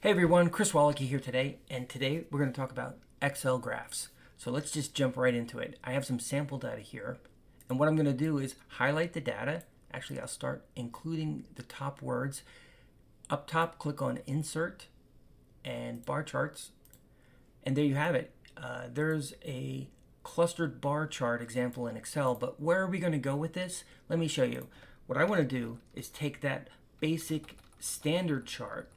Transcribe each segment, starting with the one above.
Hey everyone, Chris Wallachy here today, and today we're going to talk about Excel graphs. So let's just jump right into it. I have some sample data here, and what I'm going to do is highlight the data. Actually, I'll start including the top words. Up top, click on Insert and Bar Charts, and there you have it. There's a clustered bar chart example in Excel, but where are we going to go with this? Let me show you. What I want to do is take that basic standard chart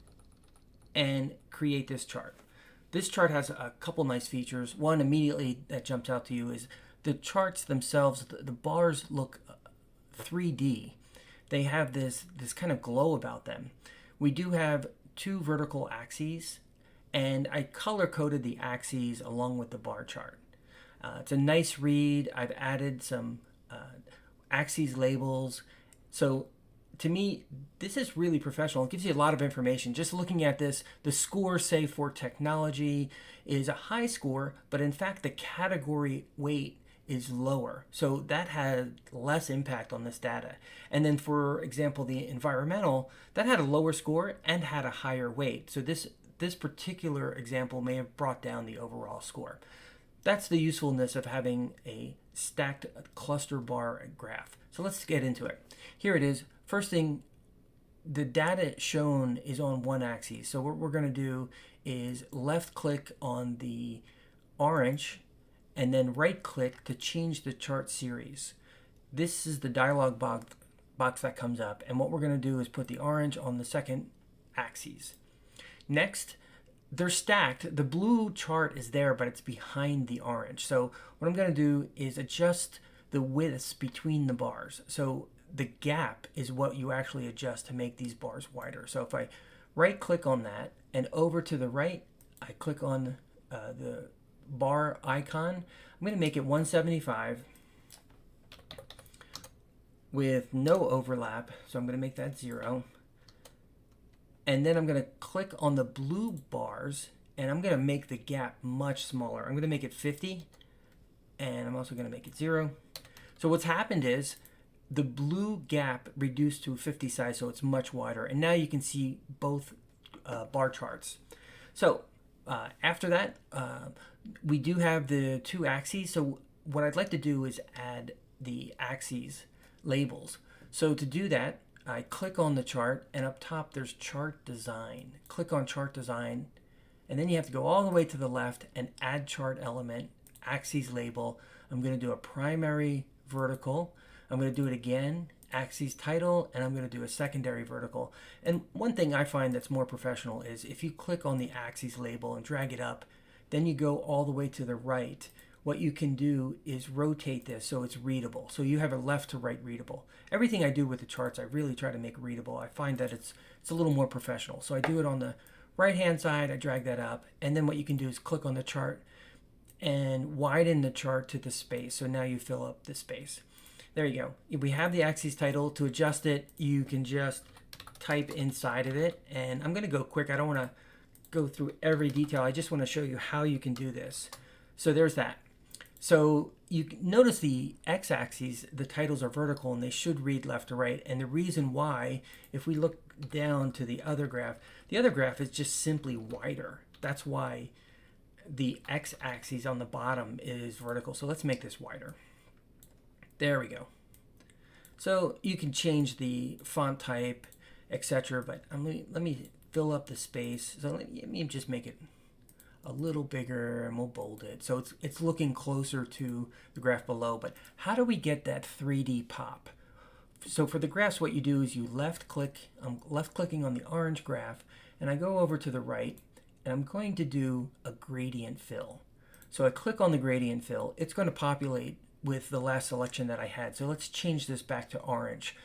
and create this chart. This chart has a couple nice features. One immediately that jumps out to you is the charts themselves, the bars look 3D. They have this kind of glow about them. We do have two vertical axes, and I color coded the axes along with the bar chart. It's a nice read. I've added some axes labels. So to me, this is really professional. It gives you a lot of information. Just looking at this, the score, say, for technology is a high score, but in fact, the category weight is lower. So that had less impact on this data. And then, for example, the environmental, that had a lower score and had a higher weight. So this particular example may have brought down the overall score. That's the usefulness of having a stacked cluster bar graph. So let's get into it. Here it is. First thing, the data shown is on one axis. So what we're going to do is left click on the orange and then right click to change the chart series. This is the dialog box that comes up, and what we're going to do is put the orange on the second axis. Next, they're stacked. The blue chart is there, but it's behind the orange. So what I'm going to do is adjust the widths between the bars. So the gap is what you actually adjust to make these bars wider. So if I right click on that and over to the right, I click on the bar icon. I'm going to make it 175 with no overlap. So I'm going to make that 0. And then I'm going to click on the blue bars and I'm going to make the gap much smaller. I'm going to make it 50 and I'm also going to make it 0. So what's happened is the blue gap reduced to 50 size, so it's much wider. And now you can see both bar charts. So after that, we do have the two axes. So what I'd like to do is add the axes labels. So to do that, I click on the chart, and up top there's chart design. Click on chart design, and then you have to go all the way to the left and add chart element, axes label. I'm going to do a primary vertical. I'm going to do it again, axes title, and I'm going to do a secondary vertical. And one thing I find that's more professional is if you click on the axes label and drag it up, then you go all the way to the right. What you can do is rotate this so it's readable. So you have a left to right readable. Everything I do with the charts, I really try to make readable. I find that it's a little more professional. So I do it on the right hand side, I drag that up, and then what you can do is click on the chart and widen the chart to the space. So now you fill up the space. There you go. If we have the axes title. To adjust it, you can just type inside of it. And I'm going to go quick. I don't want to go through every detail. I just want to show you how you can do this. So there's that. So you notice the x-axis, the titles are vertical and they should read left to right. And the reason why, if we look down to the other graph is just simply wider. That's why the x-axis on the bottom is vertical. So let's make this wider. There we go. So you can change the font type, etc. But let me fill up the space. So let me just make it a little bigger and we'll bold it. So it's looking closer to the graph below. But how do we get that 3D pop? So for the graphs, what you do is you left click. I'm left clicking on the orange graph and I go over to the right and I'm going to do a gradient fill. So I click on the gradient fill. It's going to populate with the last selection that I had. So let's change this back to orange.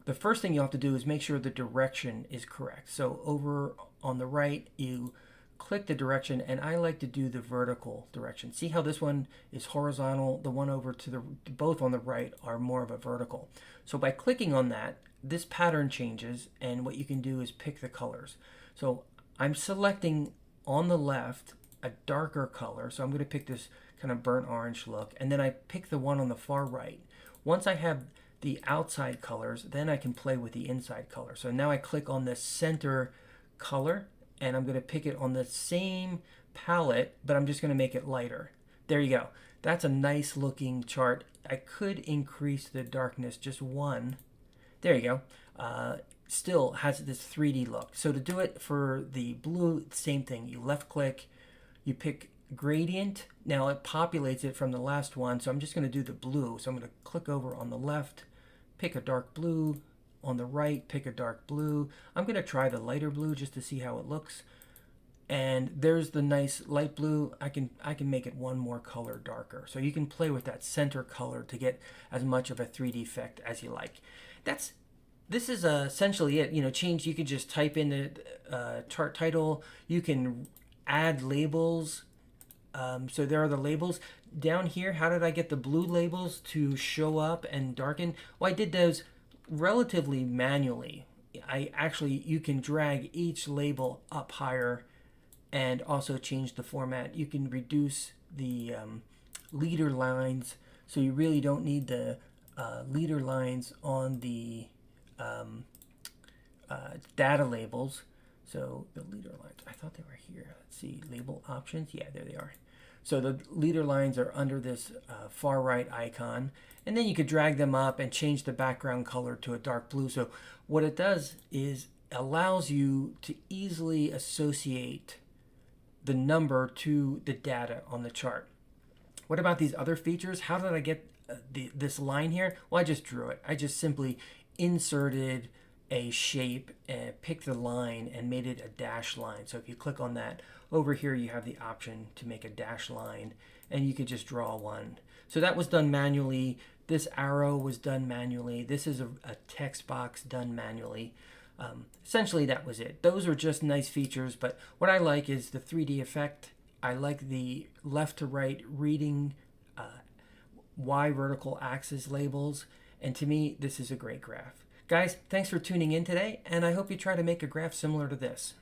The first thing you have to do is make sure the direction is correct. So over on the right, you click the direction, and I like to do the vertical direction. See how this one is horizontal? The one over to the both on the right are more of a vertical. So by clicking on that, this pattern changes, and what you can do is pick the colors. So I'm selecting on the left a darker color. So I'm going to pick this kind of burnt orange look, and then I pick the one on the far right. Once I have the outside colors, then I can play with the inside color. So now I click on the center color and I'm going to pick it on the same palette, but I'm just going to make it lighter. There you go. That's a nice looking chart. I could increase the darkness just one. There you go. Still has this 3D look. So to do it for the blue, same thing. You left click, you pick gradient. Now it populates it from the last one, so I'm just going to do the blue. So I'm going to click over on the left, pick a dark blue. On the right, pick a dark blue. I'm going to try the lighter blue just to see how it looks. And there's the nice light blue. I can make it one more color darker. So you can play with that center color to get as much of a 3D effect as you like. This is essentially it. You know, change. You could just type in the chart title. You can add labels. So there are the labels down here. How did I get the blue labels to show up and darken? Well, I did those relatively manually. You can drag each label up higher and also change the format. You can reduce the leader lines, so you really don't need the leader lines on the data labels. So the leader lines, I thought they were here. Let's see, label options. Yeah, there they are. So the leader lines are under this far right icon. And then you could drag them up and change the background color to a dark blue. So what it does is allows you to easily associate the number to the data on the chart. What about these other features? How did I get this line here? Well, I just drew it. I just simply inserted a shape and picked the line and made it a dash line. So if you click on that, over here you have the option to make a dash line, and you could just draw one. So that was done manually. This arrow was done manually. This is a text box done manually. Essentially, that was it. Those are just nice features, but what I like is the 3D effect. I like the left to right reading Y vertical axis labels, and to me, this is a great graph. Guys, thanks for tuning in today, and I hope you try to make a graph similar to this.